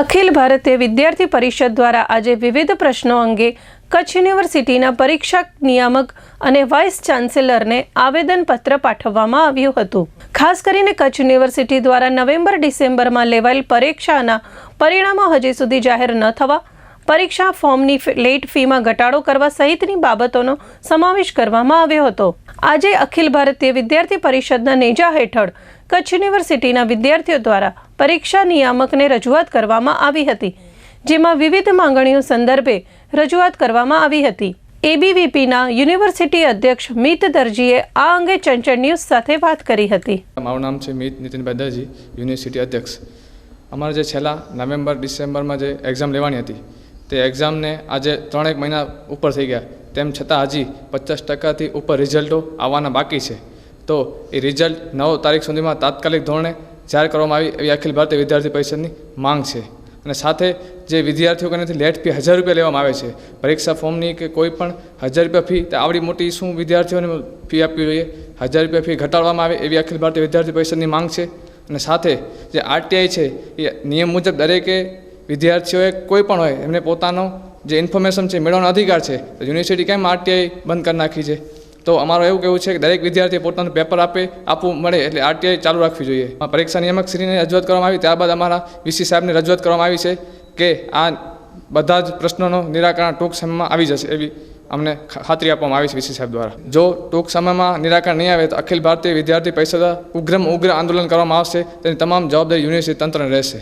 અખિલ ભારતીય વિદ્યાર્થી પરિષદ દ્વારા આજે વિવિધ પ્રશ્નો અંગે કચ્છ યુનિવર્સિટીના પરીક્ષા નિયામક અને વાઇસ ચાન્સેલરને આવેદનપત્ર પાઠવવામાં આવ્યું હતું. ખાસ કરીને કચ્છ યુનિવર્સિટી દ્વારા નવેમ્બર-ડિસેમ્બરમાં લેવાયેલ પરીક્ષાના પરિણામો હજી સુધી જાહેર ન થવા, પરીક્ષા ફોર્મની લેટ ફીમાં ઘટાડો કરવા સહિતની બાબતોનો સમાવેશ કરવામાં આવ્યો હતો. આજે અખિલ ભારતીય વિદ્યાર્થી પરિષદના નેજા હેઠળ કચ્છ યુનિવર્સિટીના વિદ્યાર્થીઓ દ્વારા પરીક્ષા નિયામકને રજૂઆત કરવામાં આવી હતી, જેમાં વિવિધ માંગણીઓ સંદર્ભે રજૂઆત કરવામાં આવી હતી. એબીવીપીના યુનિવર્સિટી અધ્યક્ષ મિત દરજીએ આ અંગે ચંચળ ન્યૂઝ સાથે વાત કરી હતી. મારું નામ છે મિત નીતિનભાઈ દરજી, યુનિવર્સિટી અધ્યક્ષ. અમારે જે છેલ્લા નવેમ્બર-ડિસેમ્બરમાં જે એક્ઝામ લેવાની હતી તે એક્ઝામને આજે 3 મહિના ઉપર થઈ ગયા, તેમ છતાં હજી 50% ઉપર રિઝલ્ટો આવવાના બાકી છે. તો એ રિઝલ્ટ 9 તારીખ સુધીમાં તાત્કાલિક ધોરણે જાહેર કરવામાં આવી એવી અખિલ ભારતીય વિદ્યાર્થી પરિષદની માંગ છે. અને સાથે જે વિદ્યાર્થીઓ કનેથી લેટ ફી 1000 રૂપિયા લેવામાં આવે છે, પરીક્ષા ફોર્મની કે કોઈ પણ 1000 રૂપિયા ફી, તે આવડી મોટી શું વિદ્યાર્થીઓને ફી આપવી જોઈએ? 1000 રૂપિયા ફી ઘટાડવામાં આવે એવી અખિલ ભારતીય વિદ્યાર્થી પરિષદની માંગ છે. અને સાથે જે આરટીઆઈ છે એ નિયમ મુજબ દરેકે વિદ્યાર્થીઓએ કોઈ પણ હોય એમને પોતાનો જે ઇન્ફોર્મેશન છે મેળવવાનો અધિકાર છે. તો યુનિવર્સિટી કેમ આરટીઆઈ બંધ કરી નાખી છે? તો અમારું એવું કહેવું છે કે દરેક વિદ્યાર્થીએ પોતાનું પેપર આપવું મળે એટલે આરટીઆઈ ચાલુ રાખવી જોઈએ. પરીક્ષા નિયામક શ્રીને રજૂઆત કરવામાં આવી, ત્યારબાદ અમારા વીસી સાહેબને રજૂઆત કરવામાં આવી છે કે આ બધા જ પ્રશ્નોનું નિરાકરણ ટૂંક સમયમાં આવી જશે એવી અમને ખાતરી આપવામાં આવી છે વીસી સાહેબ દ્વારા. જો ટૂંક સમયમાં નિરાકરણ નહીં આવે તો અખિલ ભારતીય વિદ્યાર્થી પરિષદ ઉગ્ર આંદોલન કરવામાં આવશે. તેની તમામ જવાબદારી યુનિવર્સિટી તંત્રને રહેશે.